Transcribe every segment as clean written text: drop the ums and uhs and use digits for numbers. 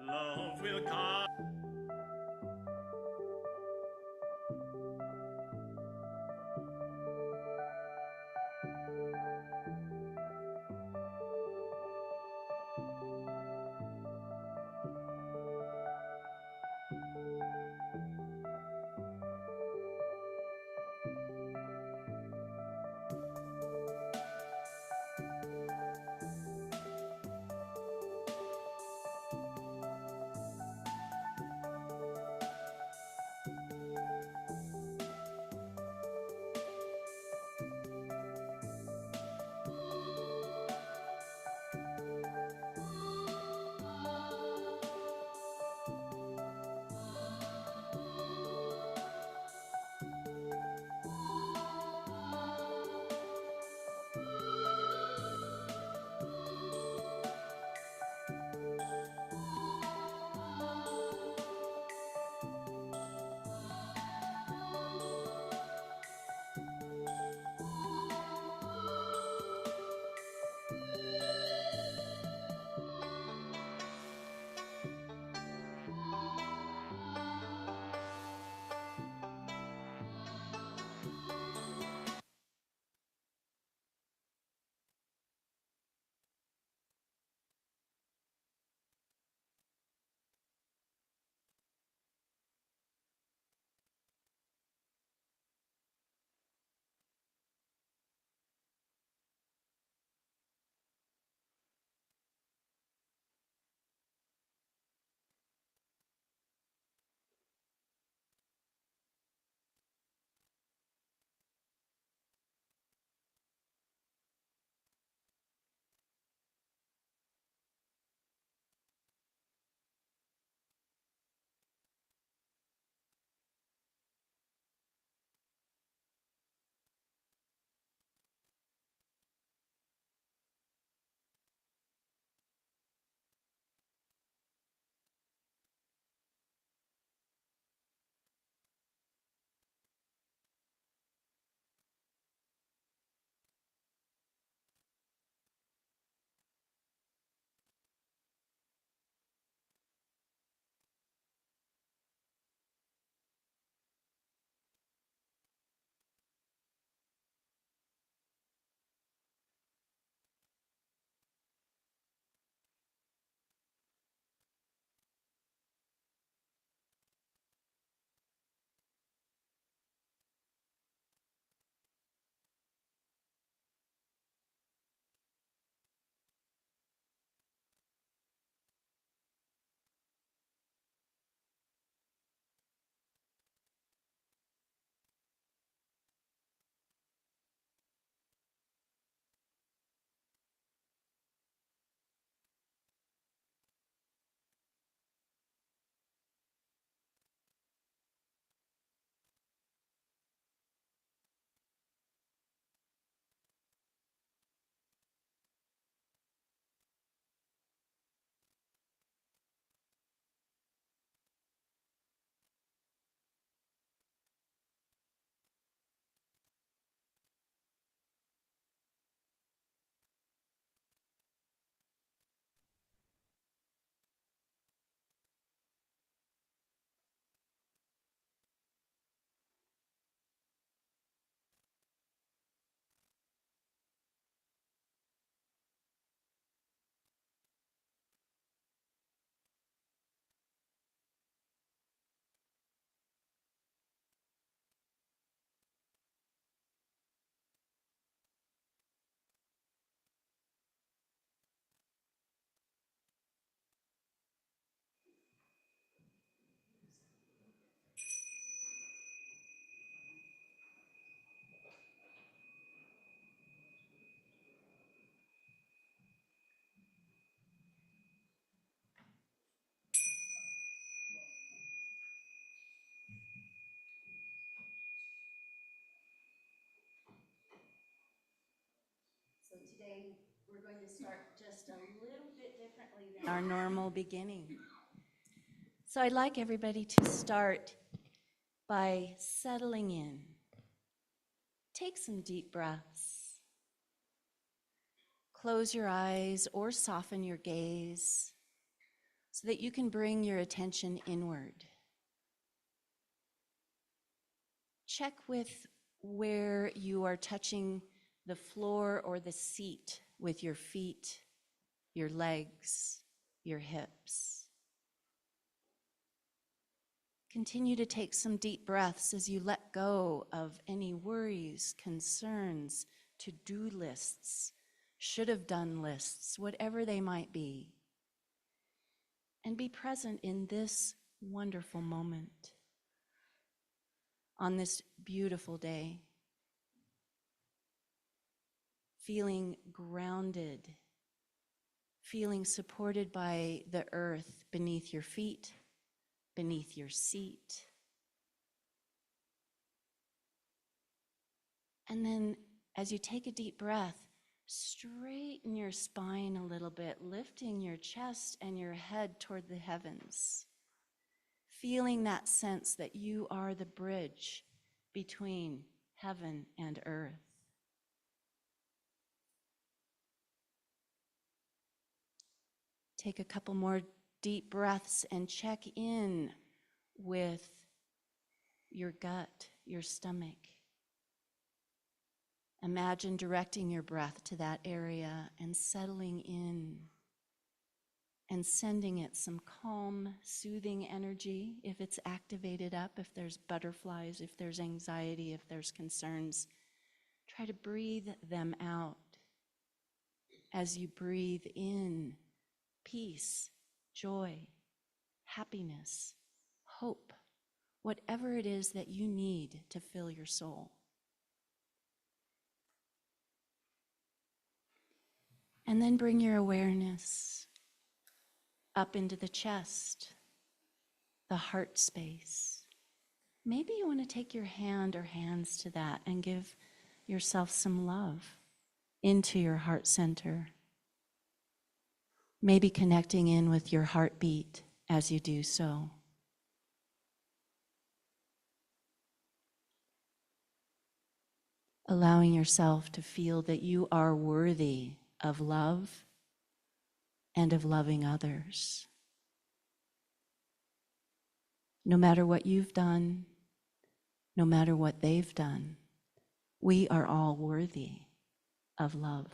Love will come. today we're going to start just a little bit differently than our normal beginning. So I'd like everybody to start by settling in. Take some deep breaths. Close your eyes or soften your gaze so that you can bring your attention inward. Check with where you are touching the floor or the seat with your feet, your legs, your hips. Continue to take some deep breaths as you let go of any worries, concerns, to-do lists, should-have-done lists, whatever they might be. And be present in this wonderful moment, on this beautiful day. Feeling grounded, feeling supported by the earth beneath your feet, beneath your seat. And then as you take a deep breath, straighten your spine a little bit, lifting your chest and your head toward the heavens. Feeling that sense that you are the bridge between heaven and earth. Take a couple more deep breaths and check in with your gut, your stomach. Imagine directing your breath to that area and settling in and sending it some calm, soothing energy if it's activated up, if there's butterflies, if there's anxiety, if there's concerns. Try to breathe them out as you breathe in peace, joy, happiness, hope, whatever it is that you need to fill your soul. And then bring your awareness up into the chest, the heart space. Maybe you want to take your hand or hands to that and give yourself some love into your heart center. Maybe connecting in with your heartbeat as you do so. Allowing yourself to feel that you are worthy of love and of loving others. No matter what you've done, no matter what they've done, we are all worthy of love.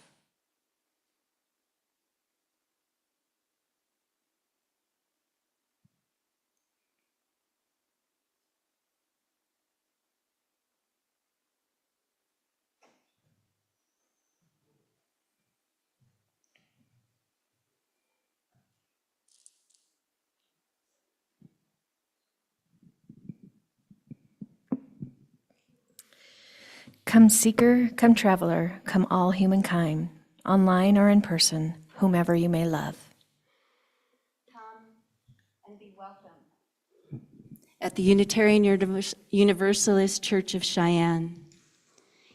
Come seeker, come traveler, come all humankind, online or in person, whomever you may love. Come and be welcome at the Unitarian Universalist Church of Cheyenne.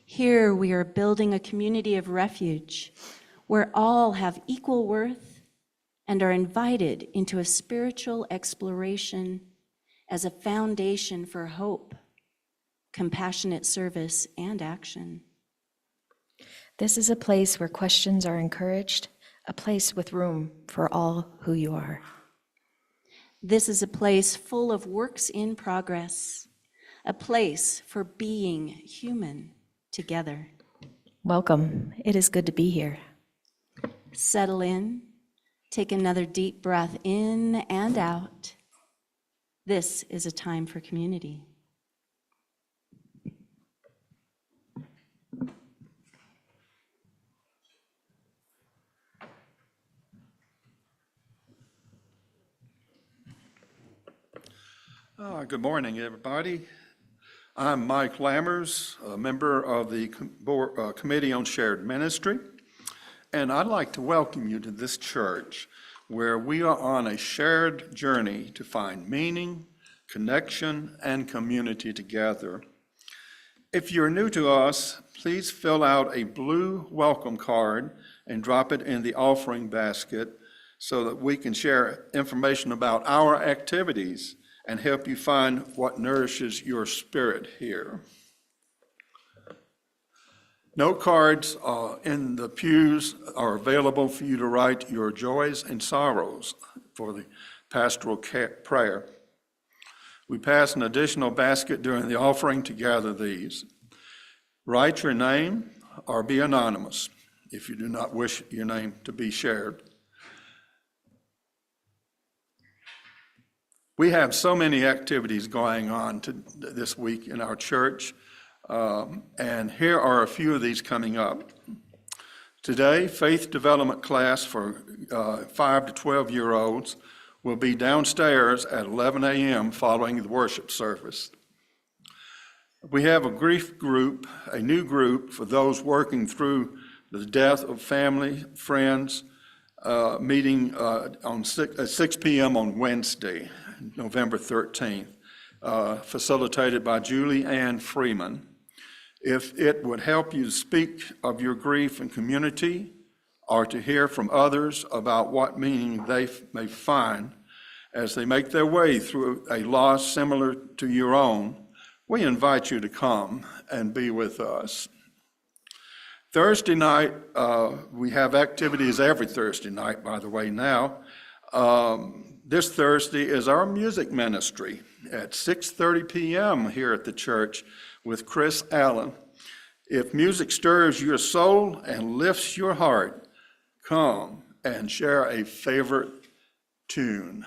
Here we are building a community of refuge where all have equal worth and are invited into a spiritual exploration as a foundation for hope, compassionate service, and action. This is a place where questions are encouraged, a place with room for all who you are. This is a place full of works in progress, a place for being human together. Welcome. It is good to be here. Settle in, take another deep breath in and out. This is a time for community. Good morning, everybody. I'm Mike Lammers, a member of the Committee on Shared Ministry, and I'd like to welcome you to this church where we are on a shared journey to find meaning, connection, and community together. If you're new to us, please fill out a blue welcome card and drop it in the offering basket so that we can share information about our activities and help you find what nourishes your spirit here. Note cards in the pews are available for you to write your joys and sorrows for the pastoral prayer. We pass an additional basket during the offering to gather these. Write your name or be anonymous if you do not wish your name to be shared. We have so many activities going on this week in our church, and here are a few of these coming up. Today, faith development class for 5 to 12-year-olds will be downstairs at 11 a.m. following the worship service. We have a grief group, a new group for those working through the death of family, friends, meeting at 6 p.m. on Wednesday, November 13th, facilitated by Julie Ann Freeman. If it would help you to speak of your grief in community or to hear from others about what meaning they may find as they make their way through a loss similar to your own, we invite you to come and be with us. Thursday night, we have activities every Thursday night, by the way, now. This Thursday is our music ministry at 6:30 p.m. here at the church with Chris Allen. If music stirs your soul and lifts your heart, come and share a favorite tune.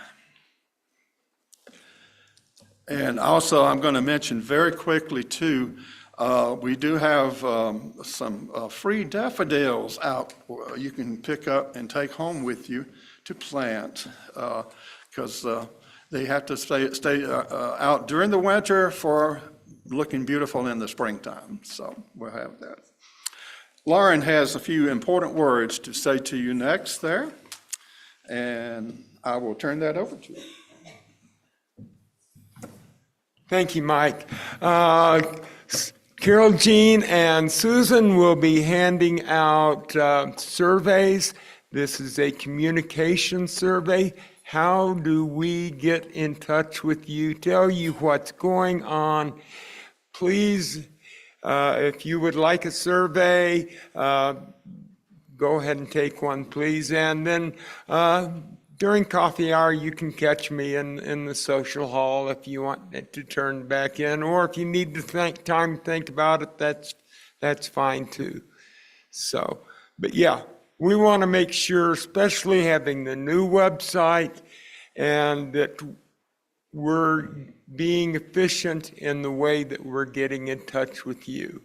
And also, I'm going to mention very quickly, too, we do have some free daffodils out you can pick up and take home with you to plant, because they have to stay out during the winter for looking beautiful in the springtime. So we'll have that. Lauren has a few important words to say to you next there, and I will turn that over to you. Thank you, Mike. Carol Jean and Susan will be handing out surveys. This is a communication survey. How do we get in touch with you, tell you what's going on? Please, if you would like a survey, go ahead and take one, please. And then during coffee hour, you can catch me in the social hall if you want it to turn back in, or if you need to time to think about it, that's fine too. So, but yeah, we want to make sure, especially having the new website, and that we're being efficient in the way that we're getting in touch with you.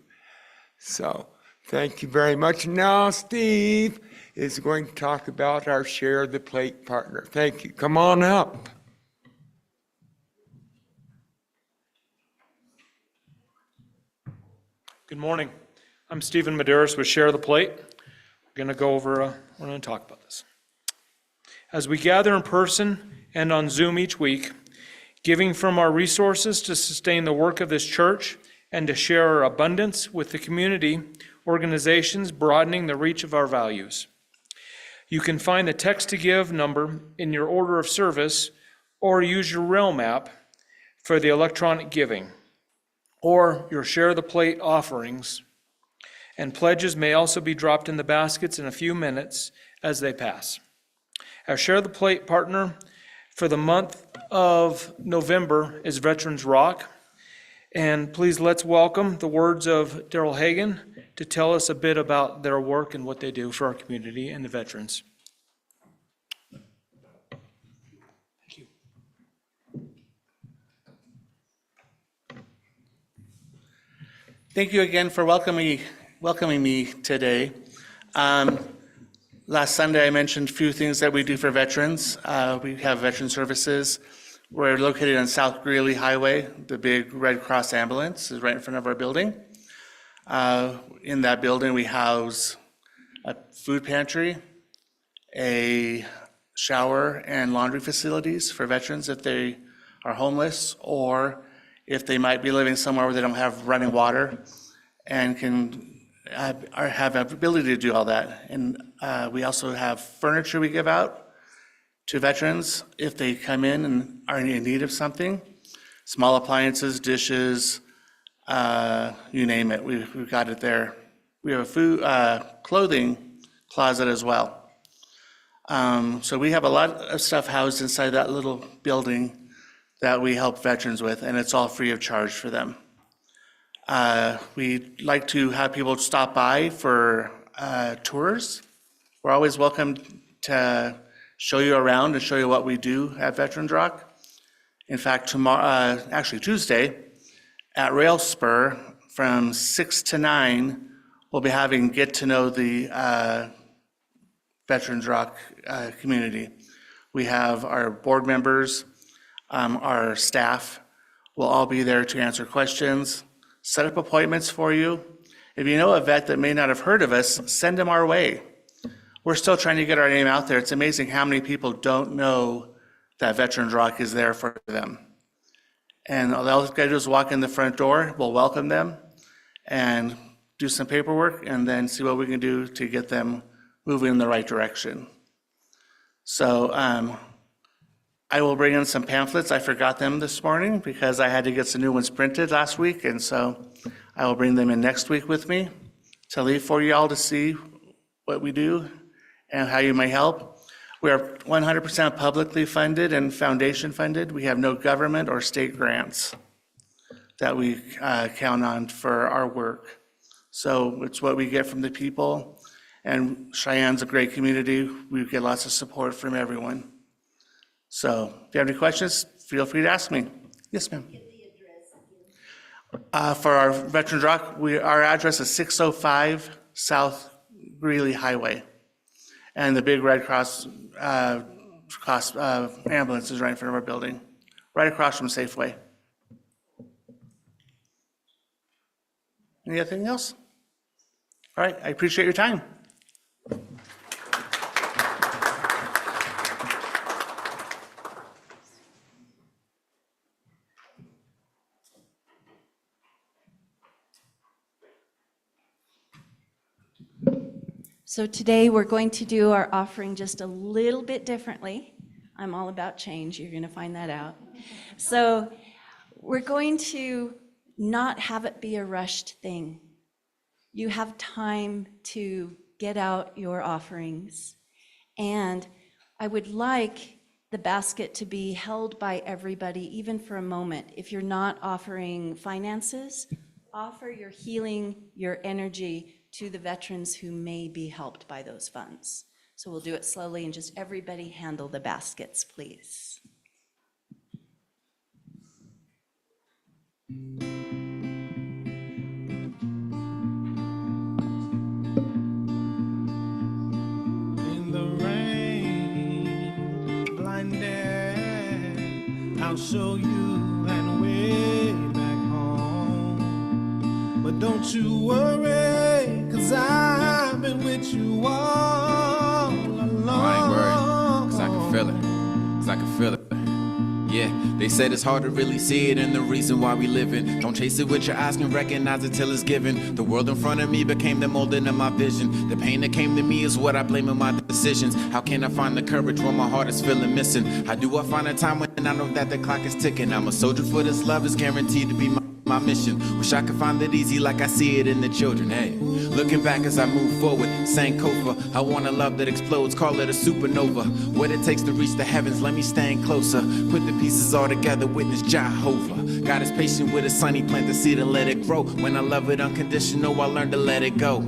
So, thank you very much. Now, Steve is going to talk about our Share the Plate partner. Thank you. Come on up. Good morning. I'm Stephen Medeiros with Share the Plate. We're going to go over, we're going to talk about this. As we gather in person and on Zoom each week, giving from our resources to sustain the work of this church and to share our abundance with the community organizations, broadening the reach of our values. You can find the text to give number in your order of service, or use your Realm app for the electronic giving, or your Share the Plate offerings. And pledges may also be dropped in the baskets in a few minutes as they pass. Our Share the Plate partner for the month of November is Veterans Rock. And please let's welcome the words of Daryl Hagan to tell us a bit about their work and what they do for our community and the veterans. Thank you. Thank you again for welcoming me today. Last Sunday I mentioned a few things that we do for veterans. We have veteran services. We're located on South Greeley Highway. The big Red Cross ambulance is right in front of our building. In that building, we house a food pantry, a shower and laundry facilities for veterans if they are homeless, or if they might be living somewhere where they don't have running water and can or have the ability to do all that. And we also have furniture we give out to veterans if they come in and are in need of something. Small appliances, dishes, you name it, we've got it there. We have a food, clothing closet as well. So we have a lot of stuff housed inside that little building that we help veterans with, and it's all free of charge for them. We'd like to have people stop by for tours. We're always welcome to show you around and show you what we do at Veterans Rock. In fact, tomorrow, actually Tuesday, at Rail Spur from 6 to 9, we'll be having Get to Know the Veterans Rock community. We have our board members, our staff will all be there to answer questions, set up appointments for you. If you know a vet that may not have heard of us, send them our way. We're still trying to get our name out there. It's amazing how many people don't know that Veterans Rock is there for them. And all they've got to do is walk in the front door, we'll welcome them and do some paperwork and then see what we can do to get them moving in the right direction. So I will bring in some pamphlets. I forgot them this morning because I had to get some new ones printed last week, and so I will bring them in next week with me to leave for you all to see what we do and how you may help. We are 100% publicly funded and foundation funded. We have no government or state grants that we count on for our work. So it's what we get from the people. And Cheyenne's a great community. We get lots of support from everyone. So if you have any questions, feel free to ask me. Yes, ma'am. For our Veterans Rock, our address is 605 South Greeley Highway. And the big Red Cross ambulance is right in front of our building, right across from Safeway. Anything else? All right, I appreciate your time. So today we're going to do our offering just a little bit differently. I'm all about change, you're going to find that out. So we're going to not have it be a rushed thing. You have time to get out your offerings. And I would like the basket to be held by everybody, even for a moment. If you're not offering finances, offer your healing, your energy to the veterans who may be helped by those funds. So we'll do it slowly and just everybody handle the baskets, please. In the rain, blinded, I'll show you that way back home. But don't you worry, 'cause I've been with you all along. I ain't worried, 'cause I can feel it, 'cause I can feel it. Yeah, they said it's hard to really see it, and the reason why we living. Don't chase it with your eyes, can recognize it till it's given. The world in front of me became the molding of my vision. The pain that came to me is what I blame in my decisions. How can I find the courage when my heart is feeling missing? How do I find a time when I know that the clock is ticking? I'm a soldier for this love, is guaranteed to be my mission. Wish I could find it easy like I see it in the children. Hey, looking back as I move forward, Sankofa, I want a love that explodes, call it a supernova. What it takes to reach the heavens, let me stand closer. Put the pieces all together, witness Jehovah. God is patient with a sunny plant the seed and let it grow. When I love it unconditional, I learn to let it go.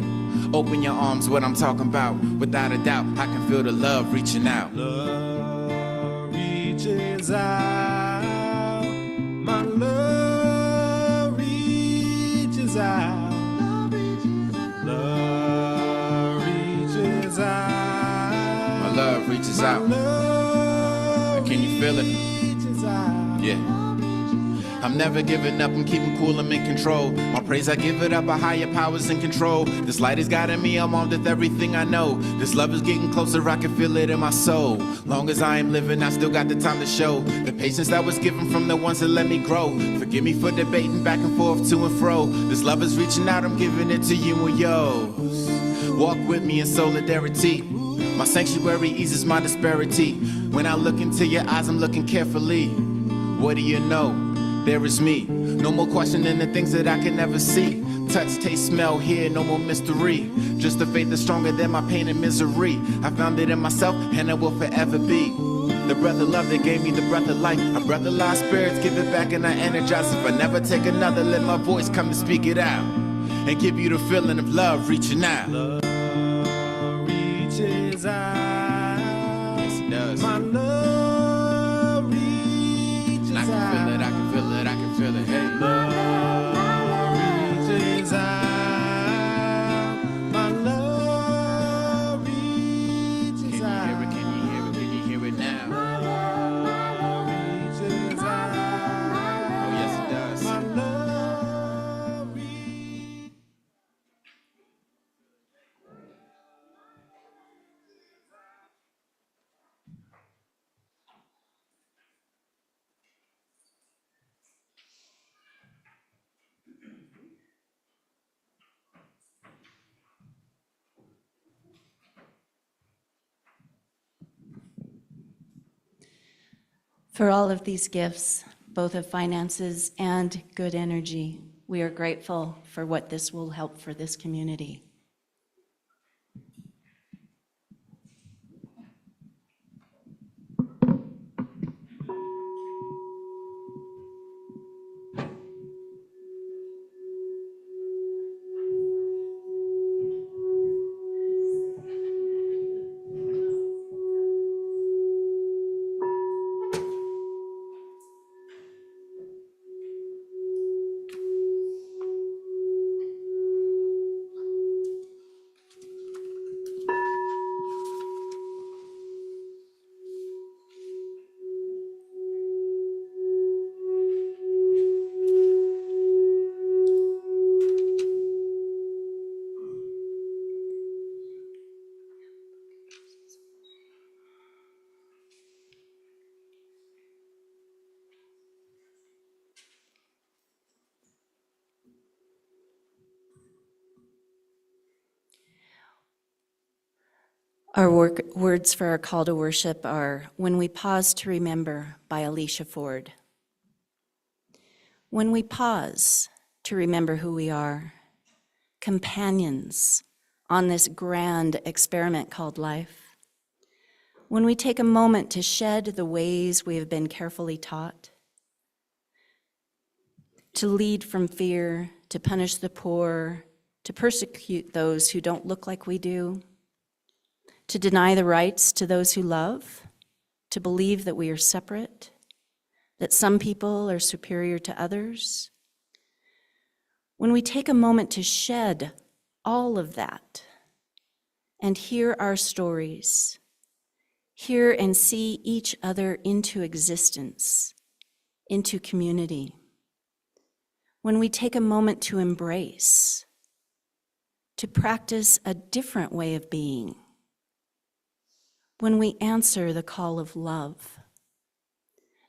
Open your arms, what I'm talking about. Without a doubt, I can feel the love reaching out. Love reaches out, my love reaches out. Love reaches out. My love reaches out. Love Can you feel it? reaches out. Yeah. I'm never giving up, I'm keeping cool, I'm in control. My praise, I give it up, a higher power's in control. This light is guiding me, I'm armed with everything I know. This love is getting closer, I can feel it in my soul. Long as I am living, I still got the time to show the patience that was given from the ones that let me grow. Forgive me for debating back and forth, to and fro. This love is reaching out, I'm giving it to you and yours. Walk with me in solidarity. My sanctuary eases my disparity. When I look into your eyes, I'm looking carefully. What do you know? There is me. No more questioning the things that I can never see. Touch, taste, smell, hear, no more mystery. Just the faith that's stronger than my pain and misery. I found it in myself and I will forever be. The breath of love that gave me the breath of life. A breath of life, spirits give it back and I energize. If I never take another, let my voice come and speak it out. And give you the feeling of love reaching out. Love reaches out. Yes, it does. My love reaches And I can out. feel it, I can feel it, I can feel it. Hey. Love reaches out. My love reaches Can you out. hear it, can you hear it, can you hear it now? Reaches out. Oh yes it does. My love reaches. For all of these gifts, both of finances and good energy, we are grateful for what this will help for this community. Our words for our call to worship are When We Pause to Remember by Alicia Ford. When we pause to remember who we are, companions on this grand experiment called life, when we take a moment to shed the ways we have been carefully taught, to lead from fear, to punish the poor, to persecute those who don't look like we do, to deny the rights to those who love, to believe that we are separate, that some people are superior to others. When we take a moment to shed all of that and hear our stories, hear and see each other into existence, into community, when we take a moment to embrace, to practice a different way of being, when we answer the call of love,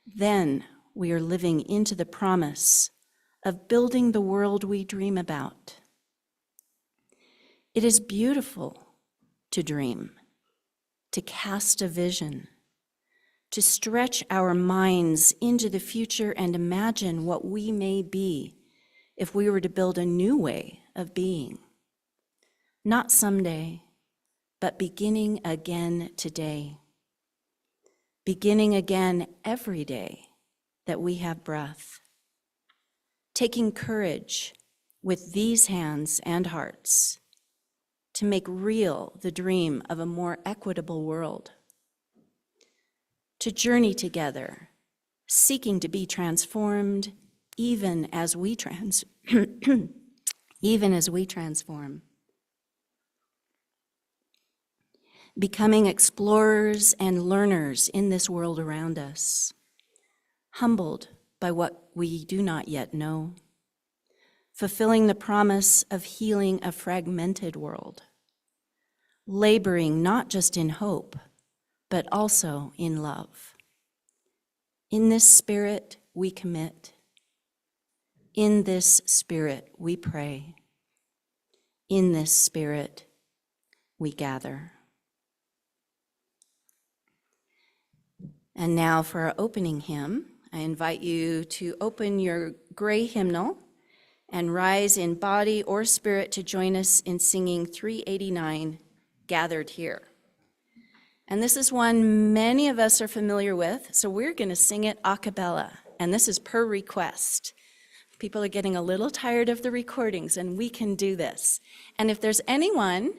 then we are living into the promise of building the world we dream about. It is beautiful to dream, to cast a vision, to stretch our minds into the future and imagine what we may be if we were to build a new way of being. Not someday, but beginning again today. Beginning again every day that we have breath. Taking courage with these hands and hearts to make real the dream of a more equitable world. To journey together, seeking to be transformed even as we transform. Becoming explorers and learners in this world around us, humbled by what we do not yet know, fulfilling the promise of healing a fragmented world, laboring not just in hope, but also in love. In this spirit we commit. In this spirit we pray. In this spirit we gather. And now for our opening hymn, I invite you to open your gray hymnal and rise in body or spirit to join us in singing 389, Gathered Here. And this is one many of us are familiar with, so we're going to sing it a cappella, and this is per request. People are getting a little tired of the recordings, and we can do this. And if there's anyone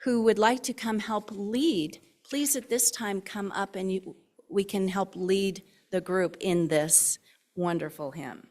who would like to come help lead, please at this time come up and we can help lead the group in this wonderful hymn.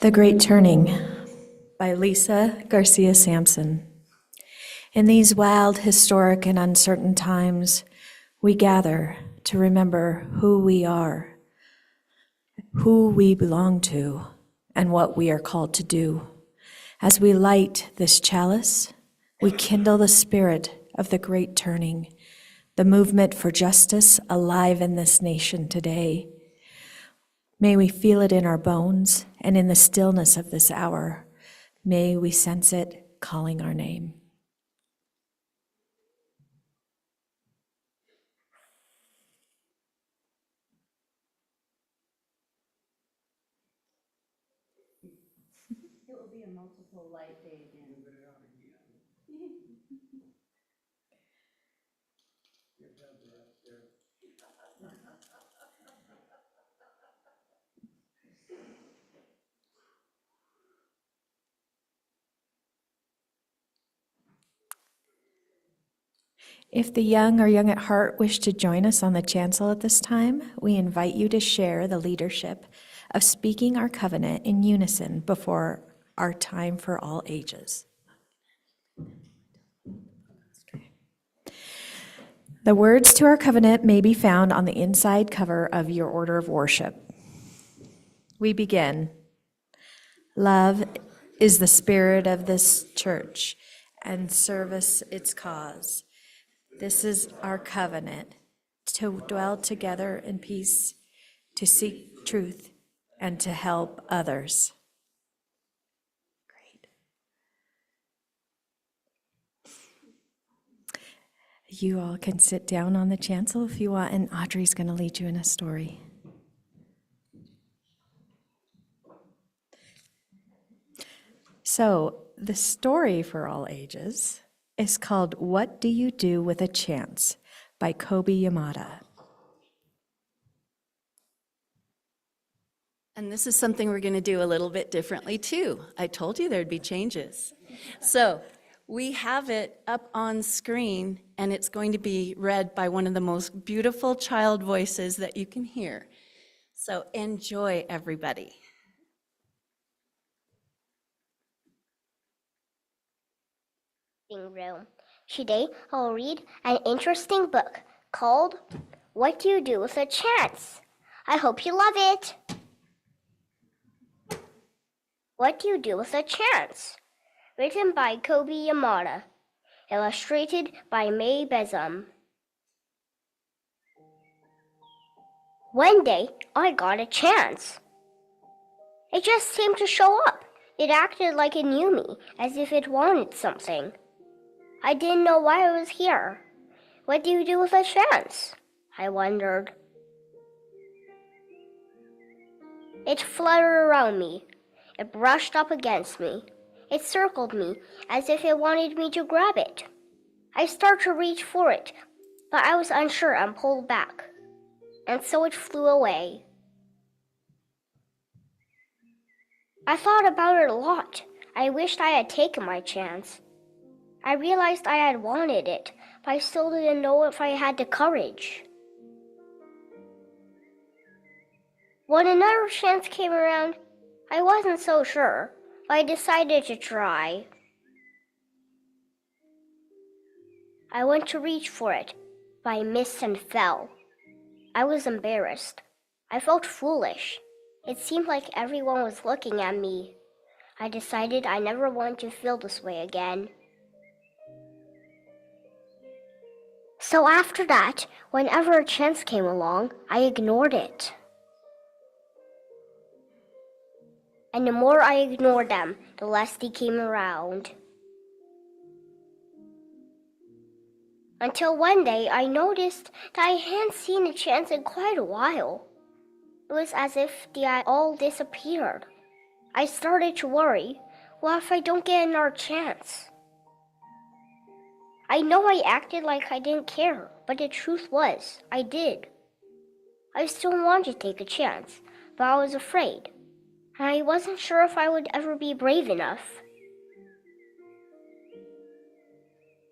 The Great Turning by Lisa Garcia Sampson. In these wild, historic, and uncertain times, we gather to remember who we are, who we belong to, and what we are called to do. As we light this chalice, we kindle the spirit of the Great Turning, the movement for justice alive in this nation today. May we feel it in our bones and in the stillness of this hour. May we sense it calling our name. It will be a multiple light day again. If the young or young at heart wish to join us on the chancel at this time, we invite you to share the leadership of speaking our covenant in unison before our time for all ages. The words to our covenant may be found on the inside cover of your order of worship. We begin. Love is the spirit of this church, and service its cause. This is our covenant, to dwell together in peace, to seek truth, and to help others. Great. You all can sit down on the chancel if you want, and Audrey's going to lead you in a story. So, the story for all ages is called What Do You Do with a Chance by Kobe Yamada. And this is something we're going to do a little bit differently too. I told you there'd be changes. So we have it up on screen, and it's going to be read by one of the most beautiful child voices that you can hear. So enjoy, everybody. Room. Today I'll read an interesting book called What Do You Do with a Chance? I hope you love it. What Do You Do with a Chance? Written by Kobe Yamada. Illustrated by May Bezum. One day I got a chance. It just seemed to show up. It acted like it knew me, as if it wanted something. I didn't know why I was here. What do you do with a chance? I wondered. It fluttered around me. It brushed up against me. It circled me as if it wanted me to grab it. I started to reach for it, but I was unsure and pulled back. And so it flew away. I thought about it a lot. I wished I had taken my chance. I realized I had wanted it, but I still didn't know if I had the courage. When another chance came around, I wasn't so sure, but I decided to try. I went to reach for it, but I missed and fell. I was embarrassed. I felt foolish. It seemed like everyone was looking at me. I decided I never wanted to feel this way again. So after that, whenever a chance came along, I ignored it. And the more I ignored them, the less they came around. Until one day I noticed that I hadn't seen a chance in quite a while. It was as if they had all disappeared. I started to worry, what if I don't get another chance? I know I acted like I didn't care, but the truth was, I did. I still wanted to take a chance, but I was afraid, and I wasn't sure if I would ever be brave enough.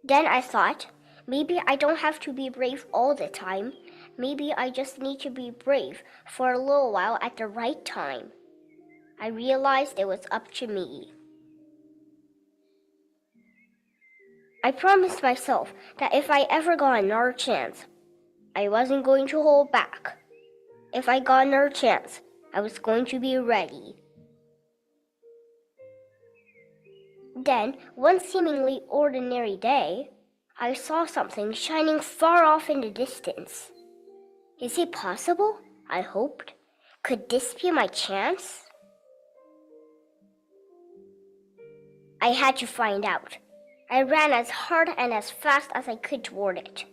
Then I thought, maybe I don't have to be brave all the time. Maybe I just need to be brave for a little while at the right time. I realized it was up to me. I promised myself that if I ever got another chance, I wasn't going to hold back. If I got another chance, I was going to be ready. Then, one seemingly ordinary day, I saw something shining far off in the distance. Is it possible? I hoped. Could this be my chance? I had to find out. I ran as hard and as fast as I could toward it.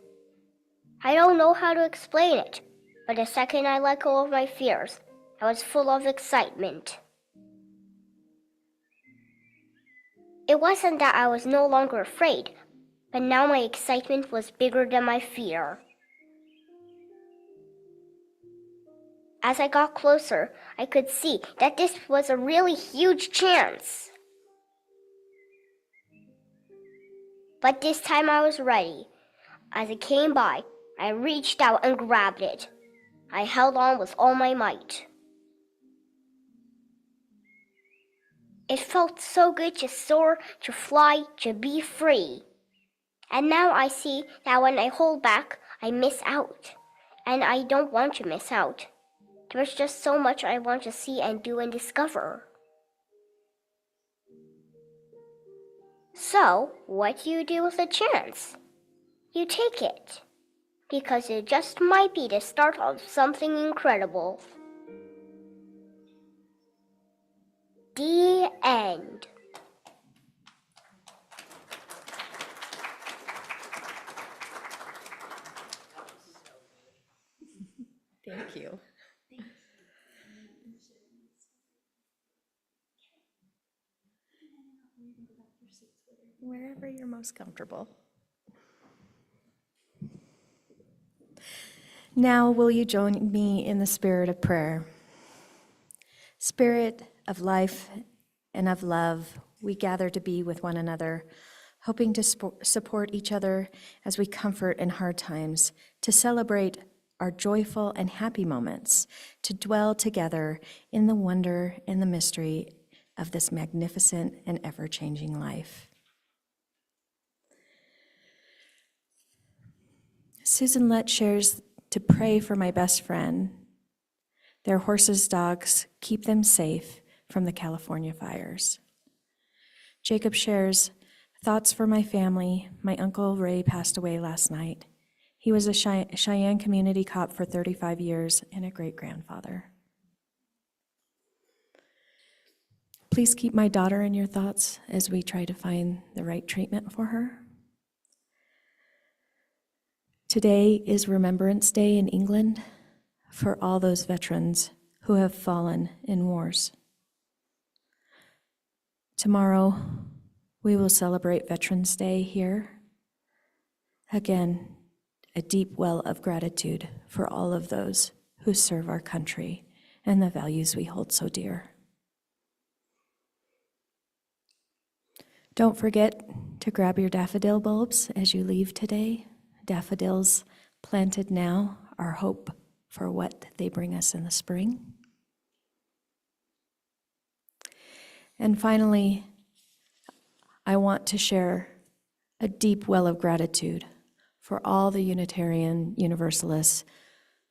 I don't know how to explain it, but the second I let go of my fears, I was full of excitement. It wasn't that I was no longer afraid, but now my excitement was bigger than my fear. As I got closer, I could see that this was a really huge chance. But this time I was ready. As it came by, I reached out and grabbed it. I held on with all my might. It felt so good to soar, to fly, to be free. And now I see that when I hold back, I miss out. And I don't want to miss out. There's just so much I want to see and do and discover. So, what do you do with a chance? You take it, because it just might be the start of something incredible. The end. Thank you. Wherever you're most comfortable. Now, will you join me in the spirit of prayer? Spirit of life and of love, we gather to be with one another, hoping to support each other as we comfort in hard times, to celebrate our joyful and happy moments, to dwell together in the wonder and the mystery of this magnificent and ever-changing life. Susan Lett shares to pray for my best friend. Their horses, dogs, keep them safe from the California fires. Jacob shares thoughts for my family. My Uncle Ray passed away last night. He was a Cheyenne community cop for 35 years and a great-grandfather. Please keep my daughter in your thoughts as we try to find the right treatment for her. Today is Remembrance Day in England for all those veterans who have fallen in wars. Tomorrow, we will celebrate Veterans Day here. Again, a deep well of gratitude for all of those who serve our country and the values we hold so dear. Don't forget to grab your daffodil bulbs as you leave today. Daffodils planted now are hope for what they bring us in the spring. And finally, I want to share a deep well of gratitude for all the Unitarian Universalists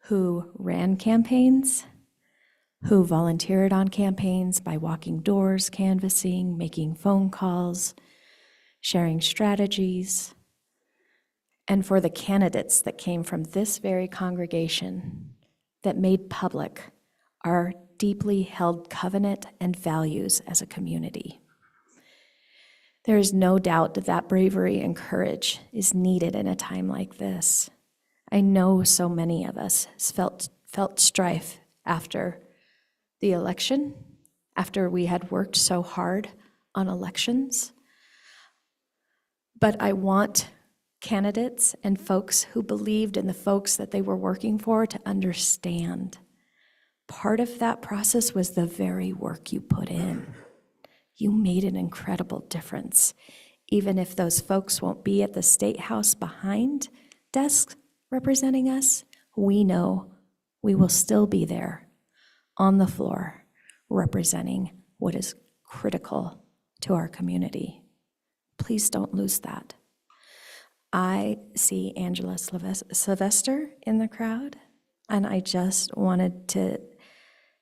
who ran campaigns, who volunteered on campaigns by walking doors, canvassing, making phone calls, sharing strategies, and for the candidates that came from this very congregation that made public our deeply held covenant and values as a community. There is no doubt that bravery and courage is needed in a time like this. I know so many of us felt strife after the election, after we had worked so hard on elections. But I want candidates and folks who believed in the folks that they were working for to understand. Part of that process was the very work you put in. You made an incredible difference. Even if those folks won't be at the State House behind desks representing us, we know we will still be there on the floor representing what is critical to our community. Please don't lose that. I see Angela Sylvester in the crowd, and I just wanted to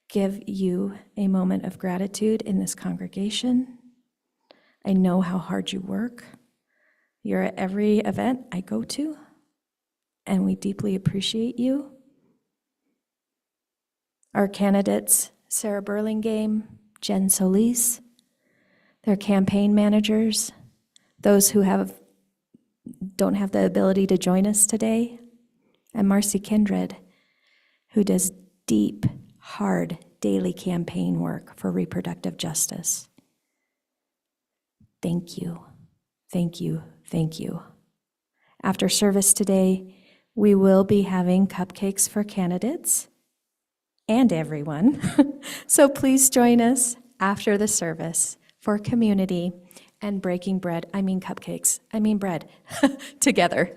give you a moment of gratitude in this congregation. I know how hard you work. You're at every event I go to, and we deeply appreciate you. Our candidates, Sarah Burlingame, Jen Solis, their campaign managers, those who don't have the ability to join us today, and Marcy Kindred, who does deep, hard, daily campaign work for reproductive justice. Thank you, thank you, thank you. After service today, we will be having cupcakes for candidates and everyone. So please join us after the service for community and breaking bread, bread, together.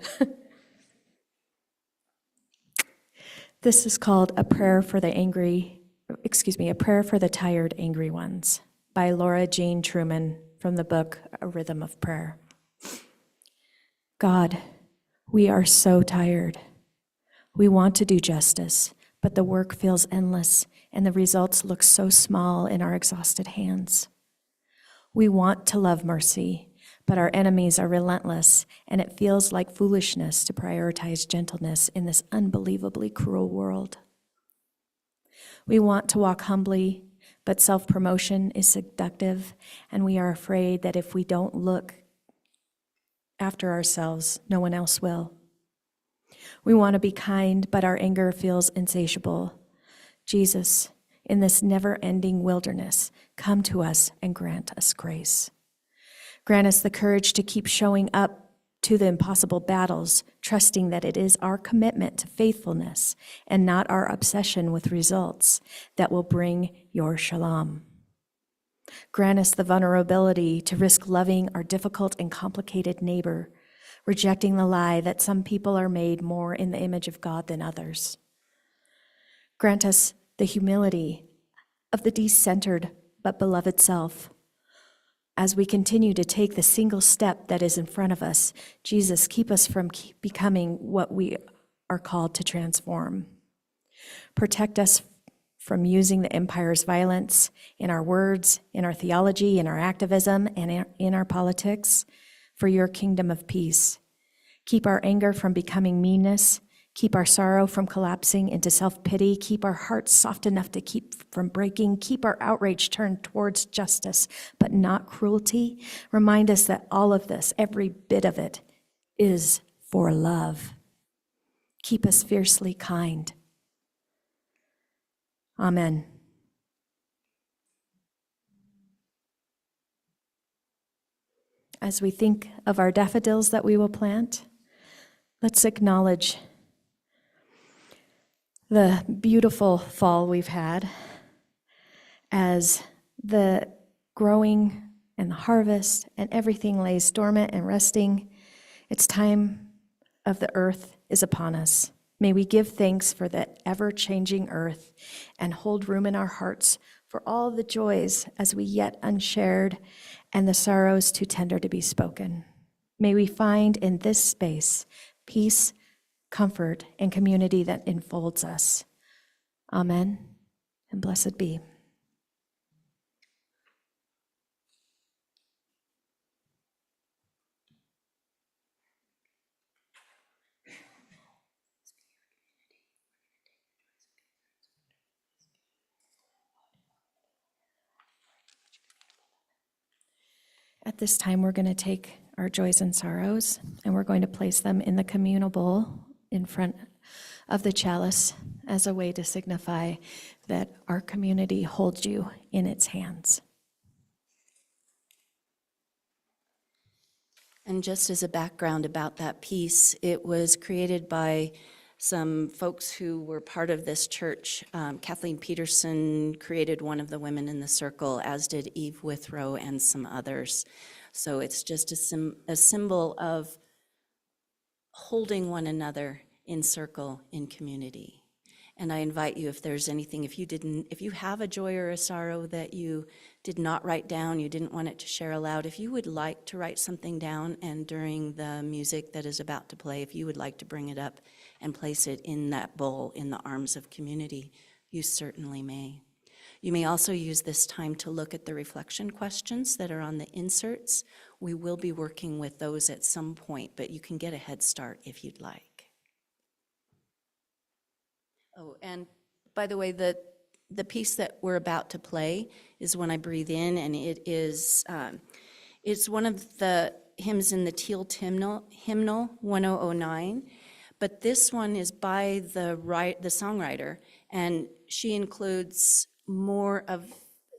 This is called A Prayer for the Tired, Angry Ones by Laura Jean Truman from the book A Rhythm of Prayer. God, we are so tired. We want to do justice, but the work feels endless and the results look so small in our exhausted hands. We want to love mercy, but our enemies are relentless, and it feels like foolishness to prioritize gentleness in this unbelievably cruel world. We want to walk humbly, but self-promotion is seductive, and we are afraid that if we don't look after ourselves, no one else will. We want to be kind, but our anger feels insatiable. Jesus, in this never-ending wilderness, come to us and grant us grace. Grant us the courage to keep showing up to the impossible battles, trusting that it is our commitment to faithfulness and not our obsession with results that will bring your shalom. Grant us the vulnerability to risk loving our difficult and complicated neighbor, rejecting the lie that some people are made more in the image of God than others. Grant us the humility of the decentered but beloved self. As we continue to take the single step that is in front of us, Jesus, keep us from becoming what we are called to transform. Protect us from using the empire's violence in our words, in our theology, in our activism, and in our politics for your kingdom of peace. Keep our anger from becoming meanness. Keep our sorrow from collapsing into self-pity. Keep our hearts soft enough to keep from breaking. Keep our outrage turned towards justice, but not cruelty. Remind us that all of this, every bit of it, is for love. Keep us fiercely kind. Amen. As we think of our daffodils that we will plant, let's acknowledge the beautiful fall we've had as the growing and the harvest and everything lays dormant and resting. It's time of the earth is upon us. May we give thanks for the ever-changing earth and hold room in our hearts for all the joys as we yet unshared and the sorrows too tender to be spoken. May we find in this space peace, comfort, and community that enfolds us. Amen, and blessed be. At this time, we're going to take our joys and sorrows, and we're going to place them in the communal bowl in front of the chalice as a way to signify that our community holds you in its hands. And just as a background about that piece, it was created by some folks who were part of this church. Kathleen Peterson created one of the women in the circle, as did Eve Withrow and some others. So it's just a symbol of holding one another in circle in community. And I invite you, if there's anything, if you have a joy or a sorrow that you did not write down, you didn't want it to share aloud, if you would like to write something down, and during the music that is about to play, if you would like to bring it up and place it in that bowl in the arms of community, you certainly may. You may also use this time to look at the reflection questions that are on the inserts. We will be working with those at some point, but you can get a head start if you'd like. Oh, and by the way, the piece that we're about to play is When I Breathe In, and it is it's one of the hymns in the Teal hymnal 1009, but this one is by the songwriter, and she includes more of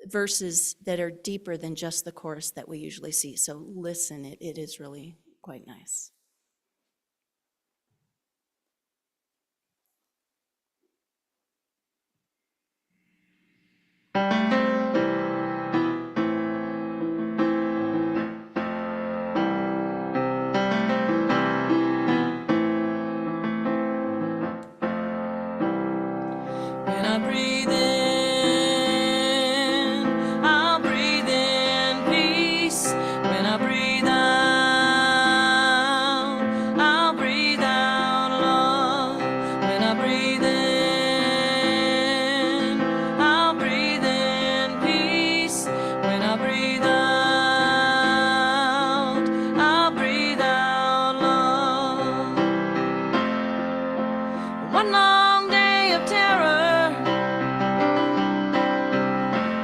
verses that are deeper than just the chorus that we usually see. So listen, it is really quite nice. When I breathe in, I'll breathe in peace. When I breathe out, I'll breathe out love. When I breathe in, I'll breathe in peace. When I breathe out, I'll breathe out love. One long day of terror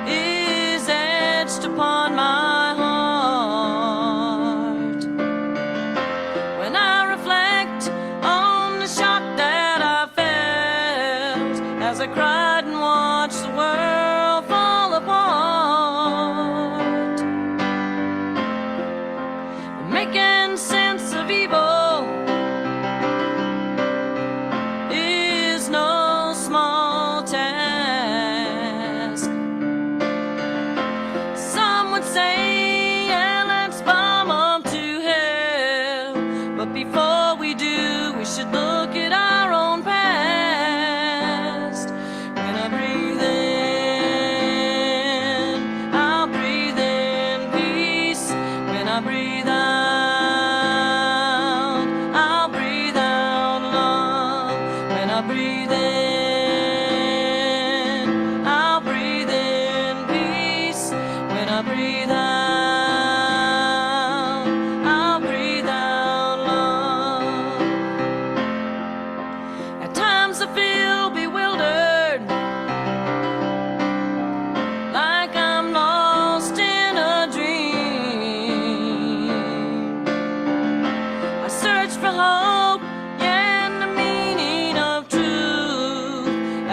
is etched upon my heart. When I reflect on the shock that I felt as I cried and watched the world fall apart, making sense of evil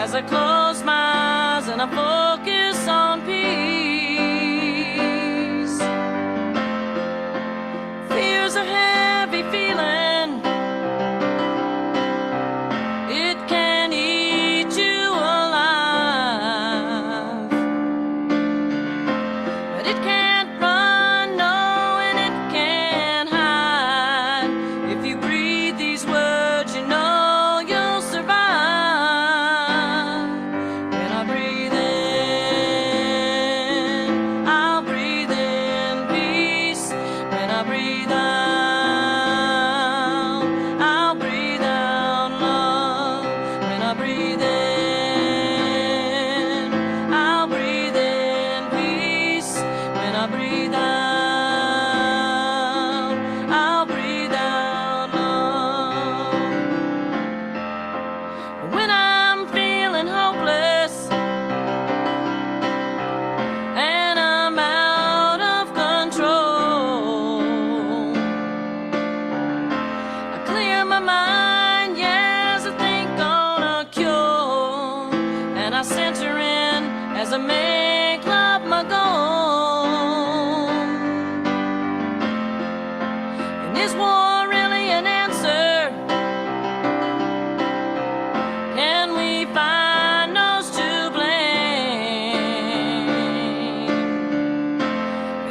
as I close my eyes and I focus on peace. Fear's a heavy feeling, it can eat you alive, but it can't run, no, and it can't hide. If you breathe these words, you know you'll survive. When I breathe in, I'll breathe in peace. When I breathe out, I'll breathe out love. When I breathe in, I'll breathe in peace. When I breathe out, I'll breathe out love. When I'm feeling hopeless and I'm out of control, I clear my mind, yes, I think on a cure, and I center in as I make love my goal. And is war really an answer? Can we find those to blame?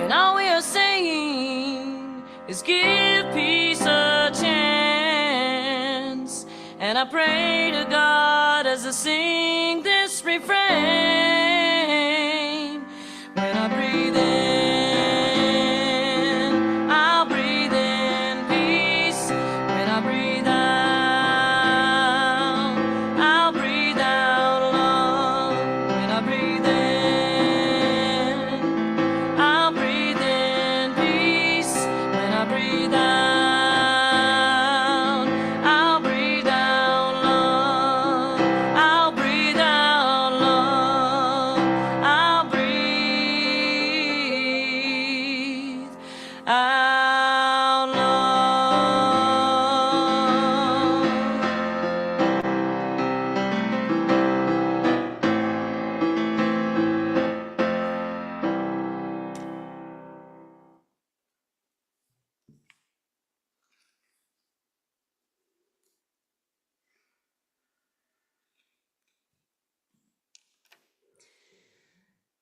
And all we are saying is give peace a chance. And I pray to God as I sing this refrain. When I breathe in, I'll breathe in peace. When I breathe out, I'll breathe out love. When I breathe in, I'll breathe in peace. When I breathe out, I'll breathe out love. I'll breathe out love. I'll breathe out love.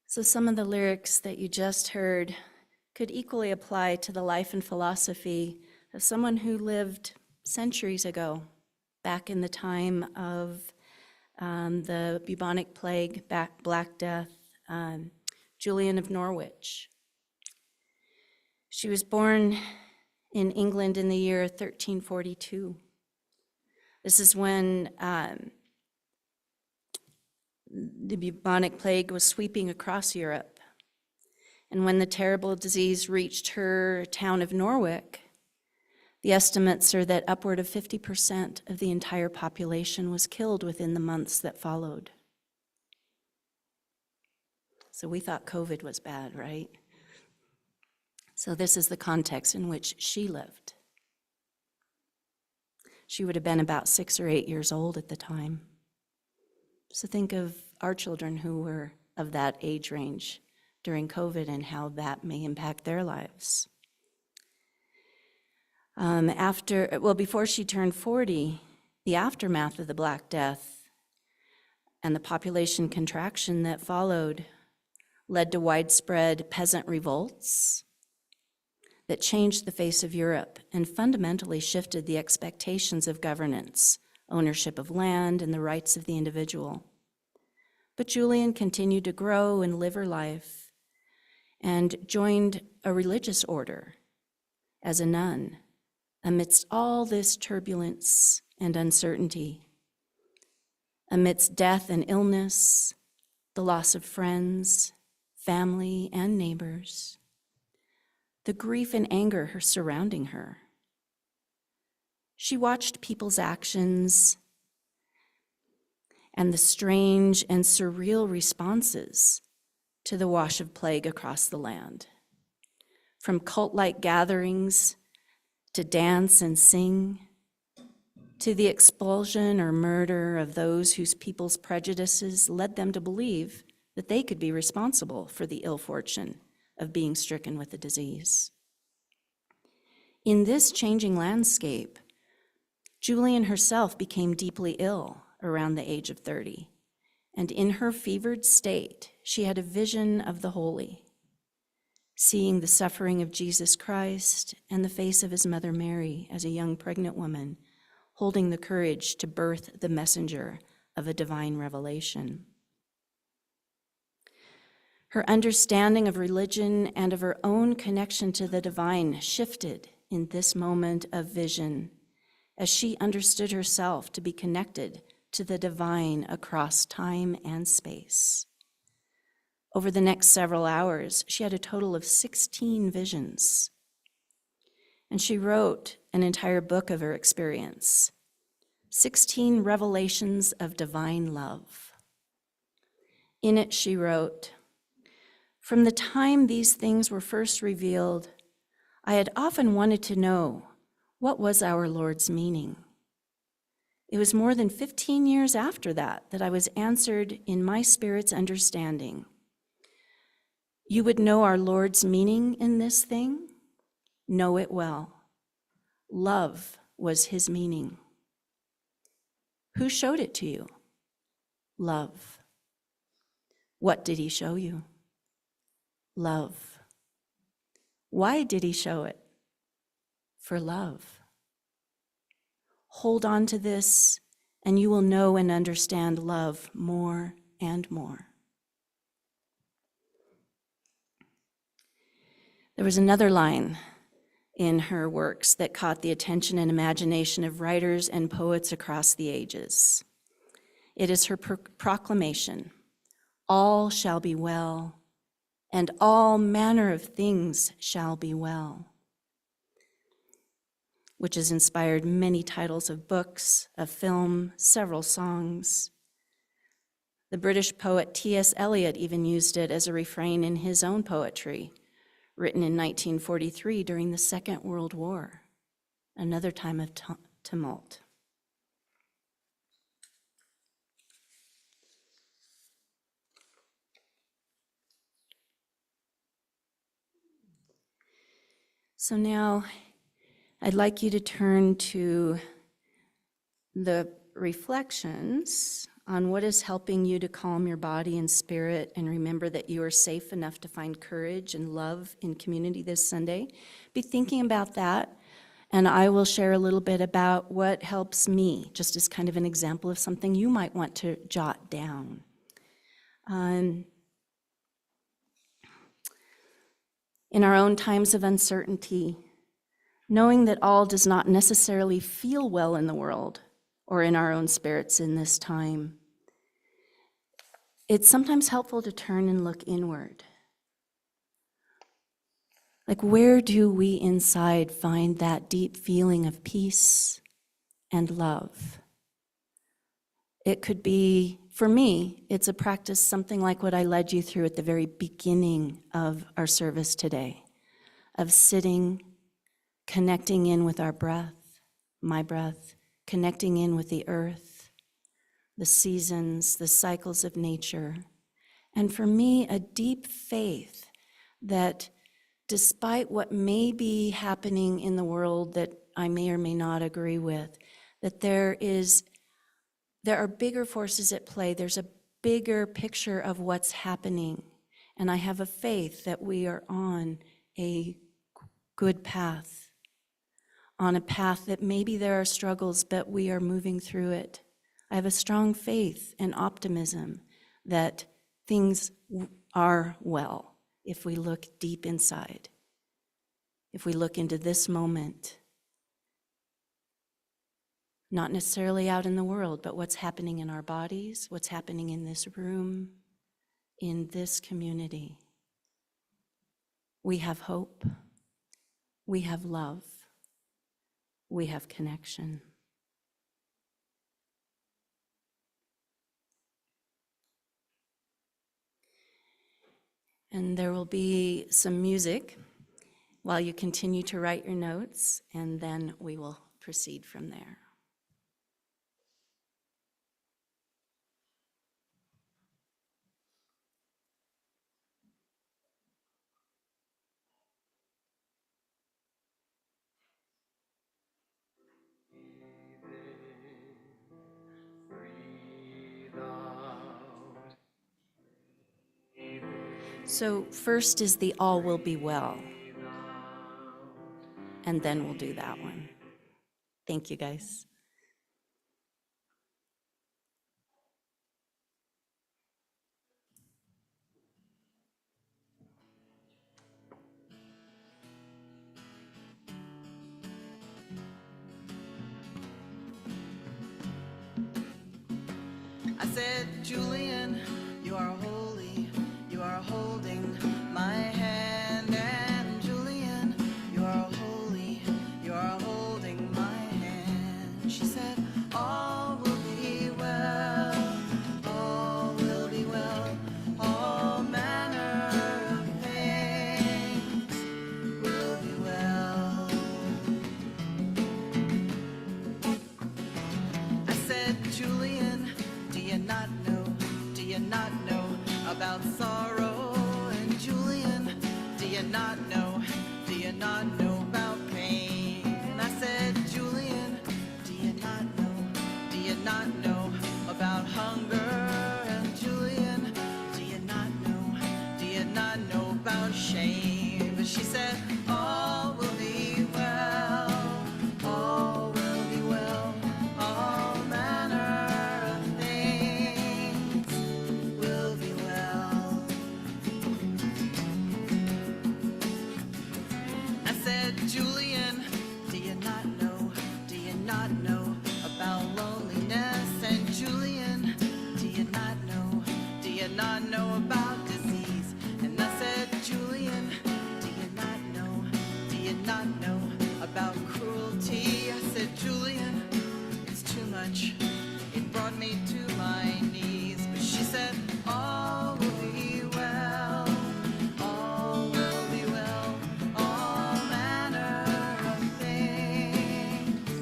So some of the lyrics that you just heard could equally apply to the life and philosophy of someone who lived centuries ago, back in the time of the bubonic plague, Black Death, Julian of Norwich. She was born in England in the year 1342. This is when the bubonic plague was sweeping across Europe. And when the terrible disease reached her town of Norwich, the estimates are that upward of 50% of the entire population was killed within the months that followed. So we thought COVID was bad, right? So this is the context in which she lived. She would have been about 6 or 8 years old at the time. So think of our children who were of that age range during COVID and how that may impact their lives. Before she turned 40, the aftermath of the Black Death and the population contraction that followed led to widespread peasant revolts that changed the face of Europe and fundamentally shifted the expectations of governance, ownership of land, and the rights of the individual. But Julian continued to grow and live her life and joined a religious order as a nun amidst all this turbulence and uncertainty, amidst death and illness, the loss of friends, family, and neighbors, the grief and anger surrounding her. She watched people's actions and the strange and surreal responses to the wash of plague across the land. From cult-like gatherings to dance and sing, to the expulsion or murder of those whose people's prejudices led them to believe that they could be responsible for the ill fortune of being stricken with the disease. In this changing landscape, Julian herself became deeply ill around the age of 30, and in her fevered state, she had a vision of the holy, seeing the suffering of Jesus Christ and the face of his mother Mary as a young pregnant woman, holding the courage to birth the messenger of a divine revelation. Her understanding of religion and of her own connection to the divine shifted in this moment of vision, as she understood herself to be connected to the divine across time and space. Over the next several hours, she had a total of 16 visions, and she wrote an entire book of her experience, 16 Revelations of Divine Love. In it, she wrote, "From the time these things were first revealed, I had often wanted to know what was our Lord's meaning. It was more than 15 years after that I was answered in my spirit's understanding. You would know our Lord's meaning in this thing? Know it well. Love was his meaning. Who showed it to you? Love. What did he show you? Love. Why did he show it? For love. Hold on to this, and you will know and understand love more and more." There was another line in her works that caught the attention and imagination of writers and poets across the ages. It is her proclamation, "All shall be well, and all manner of things shall be well," which has inspired many titles of books, a film, several songs. The British poet T.S. Eliot even used it as a refrain in his own poetry, written in 1943 during the Second World War, another time of tumult. So now I'd like you to turn to the reflections on what is helping you to calm your body and spirit, and remember that you are safe enough to find courage and love in community this Sunday. Be thinking about that, and I will share a little bit about what helps me, just as kind of an example of something you might want to jot down. In our own times of uncertainty, knowing that all does not necessarily feel well in the world or in our own spirits in this time, it's sometimes helpful to turn and look inward. Like, where do we inside find that deep feeling of peace and love? It could be, for me, it's a practice something like what I led you through at the very beginning of our service today, of sitting, connecting in with our breath, my breath, connecting in with the earth, the seasons, the cycles of nature. And for me, a deep faith that despite what may be happening in the world that I may or may not agree with, that there are bigger forces at play. There's a bigger picture of what's happening. And I have a faith that we are on a good path, on a path that maybe there are struggles, but we are moving through it. I have a strong faith and optimism that things are well if we look deep inside, if we look into this moment. Not necessarily out in the world, but what's happening in our bodies, what's happening in this room, in this community. We have hope. We have love. We have connection. And there will be some music while you continue to write your notes, and then we will proceed from there. So first is the all will be well. And then we'll do that one. Thank you, guys. I said, Julian, you are holy, you are holding my hand. And Julian, you are holy, you are holding my hand. She said, all will be well, all will be well, all manner of things will be well. I said, Julian, do you not know about sorrow? And Julian, do you not know about pain? And I said, Julian, do you not know about hunger? And Julian, do you not know about shame? But she said, all will be well, all will be well, all manner of things will be well. I said, Julian, do you not know about loneliness? And Julian, do you not know about disease? And I said, Julian, do you not know about cruelty? I said, Julian, it's too much, it brought me to my knees. But she said, all will be well, all will be well, all manner of things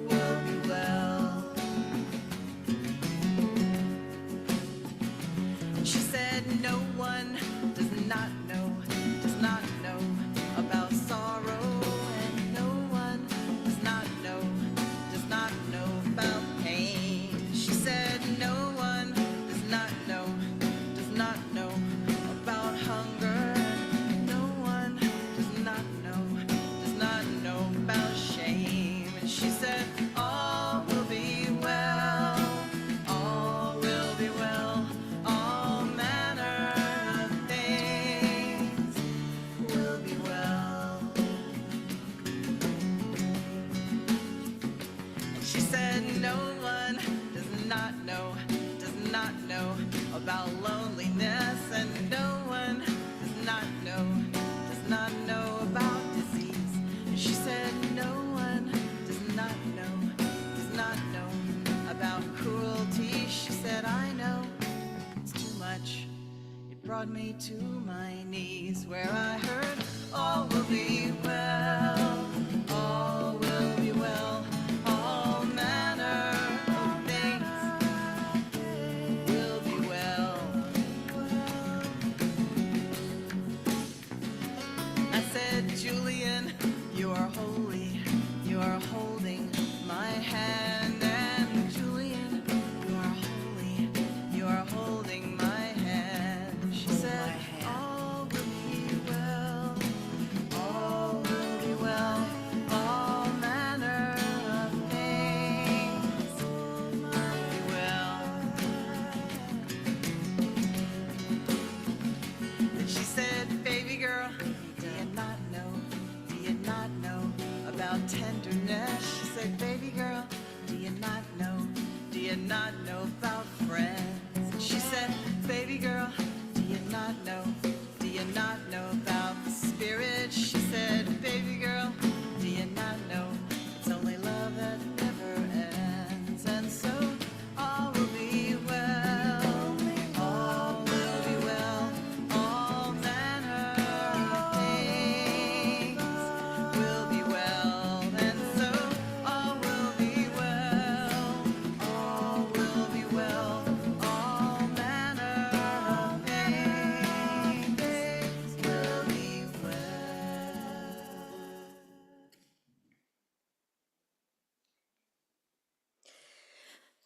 will be well. And she said, no one does not know about sorrow. And no one does not know about pain. She said, no one does not know about hunger. No one does not know about shame. And she said, all will be well, all will be well, all manner of things will be well. And she said, no one does not know about loneliness. And no one does not know about disease. And she said, no one does not know about cruelty. She said, I know it's too much, it brought me to my knees, where I heard, all will be well, all will be well, all manner of things will be well. I said, Julian, you are holy, you are holding my hand. And Julian, you are holy, you are holding my hand. She said, all will be well, all will be well, all manner of things will be well. And she said, baby girl, do you not know about tenderness? She said, baby girl, do you not know about friends? And she said, baby girl, do you not know about the spirit? She said, baby girl, do you not know it's only love that never ends? And so all will be well, all will be well, all manner of things will be well. And so all will be well, all will be well, all manner of things will be well.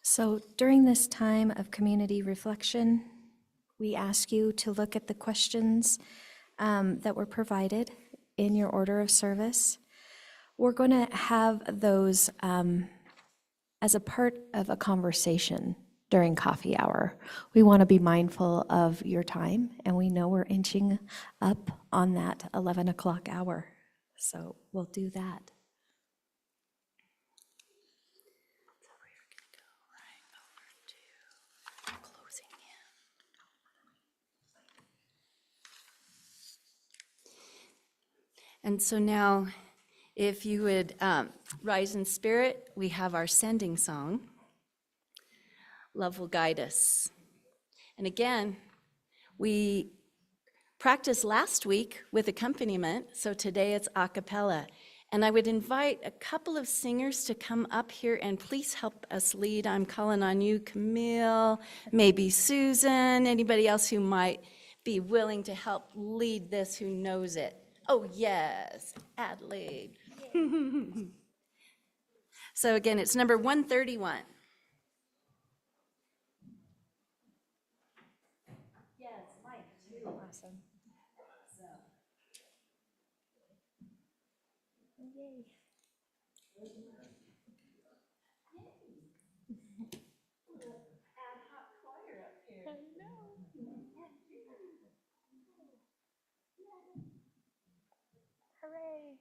So during this time of community reflection, we ask you to look at the questions that were provided in your order of service. We're going to have those as a part of a conversation during coffee hour. We want to be mindful of your time, and we know we're inching up on that 11 o'clock hour. So we'll do that. So we're going to go right over to closing in. And so now, if you would rise in spirit, we have our sending song, Love Will Guide Us. And again, we practiced last week with accompaniment, so today it's a cappella. And I would invite a couple of singers to come up here and please help us lead. I'm calling on you, Camille, maybe Susan, anybody else who might be willing to help lead this who knows it. Oh, yes, Adelaide. So again, it's number 131. Yes, Mike, too. Awesome. Yay. Ad hoc choir up here. I know. Hooray.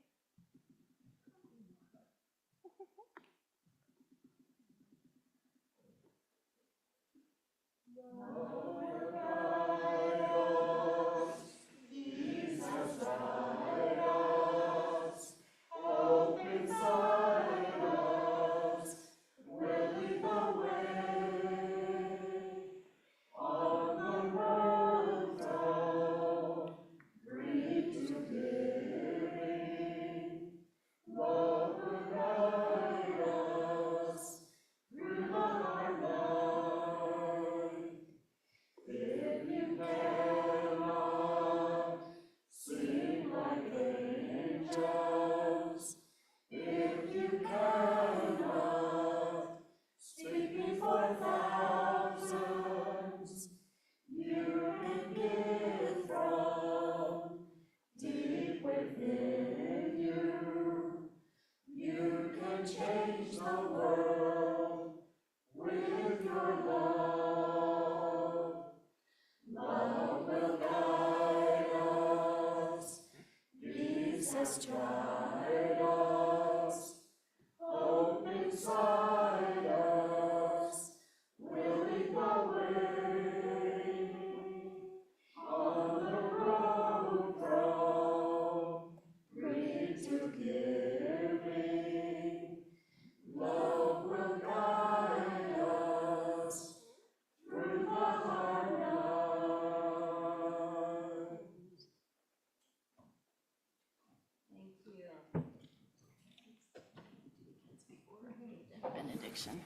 Benediction.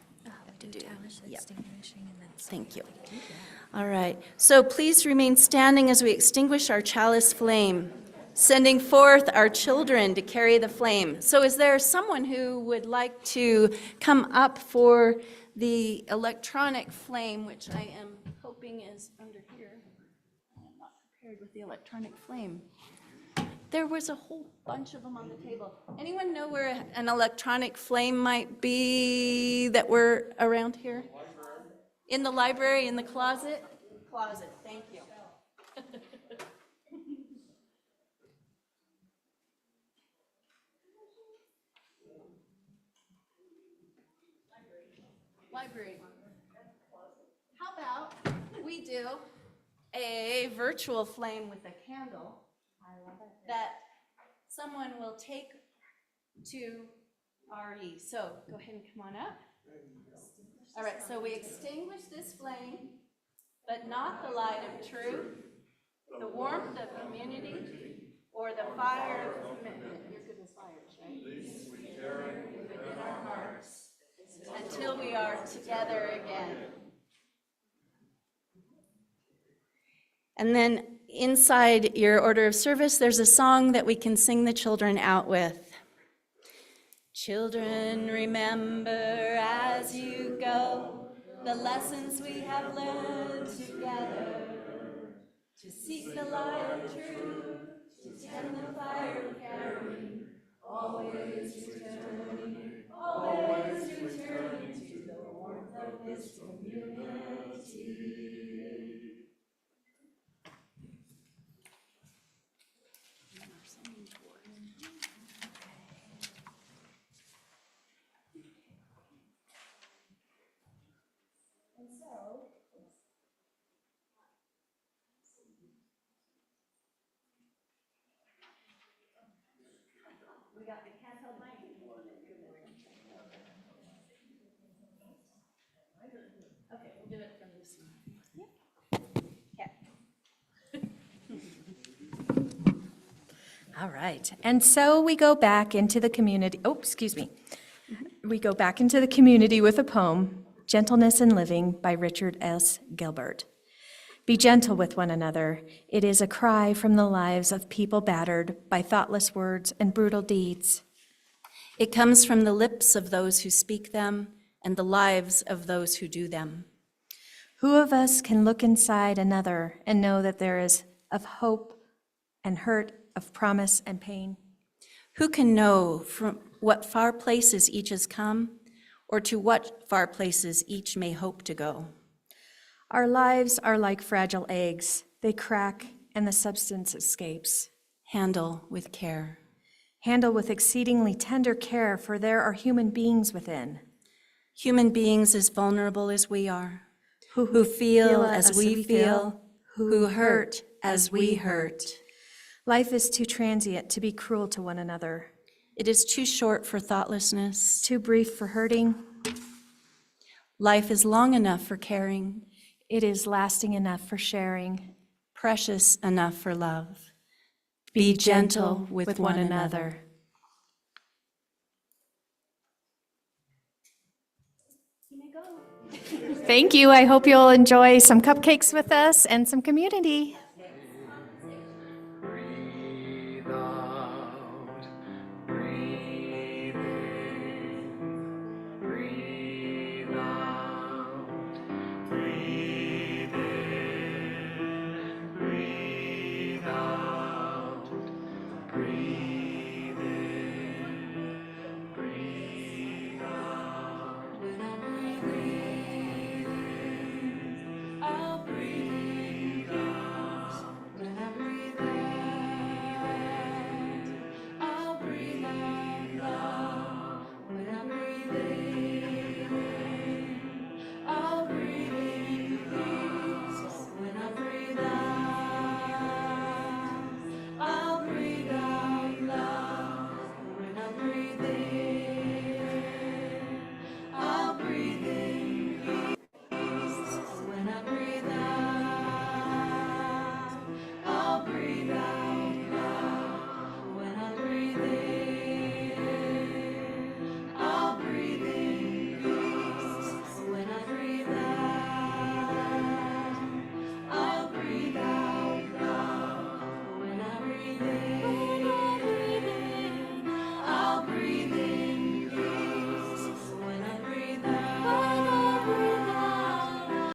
Yep. Thank you. All right. So please remain standing as we extinguish our chalice flame, sending forth our children to carry the flame. So is there someone who would like to come up for the electronic flame, which I am hoping is under here? I am not prepared with the electronic flame. There was a whole bunch of them on the table. Anyone know where an electronic flame might be that were around here? In the library, in the closet? Closet, thank you. Library. How about we do a virtual flame with a candle that someone will take to RE. So go ahead and come on up. All right, so we extinguish this flame, but not the light of truth, the warmth of community, or the fire of commitment. You're good with fires, right? We carry within our hearts until we are together again. And then inside your order of service, there's a song that we can sing the children out with. Children, remember as you go the lessons we have learned together. to seek the light of truth, to tend the fire of caring, always returning to the warmth of this community. Okay, we'll do it from this one. All right, and so we go back into the community, oh, excuse me. We go back into the community with a poem, Gentleness in Living by Richard S. Gilbert. Be gentle with one another. It is a cry from the lives of people battered by thoughtless words and brutal deeds. It comes from the lips of those who speak them and the lives of those who do them. Who of us can look inside another and know that there is of hope and hurt, of promise and pain? Who can know from what far places each has come, or to what far places each may hope to go? Our lives are like fragile eggs. They crack and the substance escapes. Handle with care. Handle with exceedingly tender care, for there are human beings within. Human beings as vulnerable as we are, who feel as we feel, who hurt as we hurt. Life is too transient to be cruel to one another, It is too short for thoughtlessness. too brief for hurting. Life is long enough for caring, It is lasting enough for sharing. precious enough for love. Be gentle with one another. Thank you. I hope you'll enjoy some cupcakes with us and some community. Breathe on.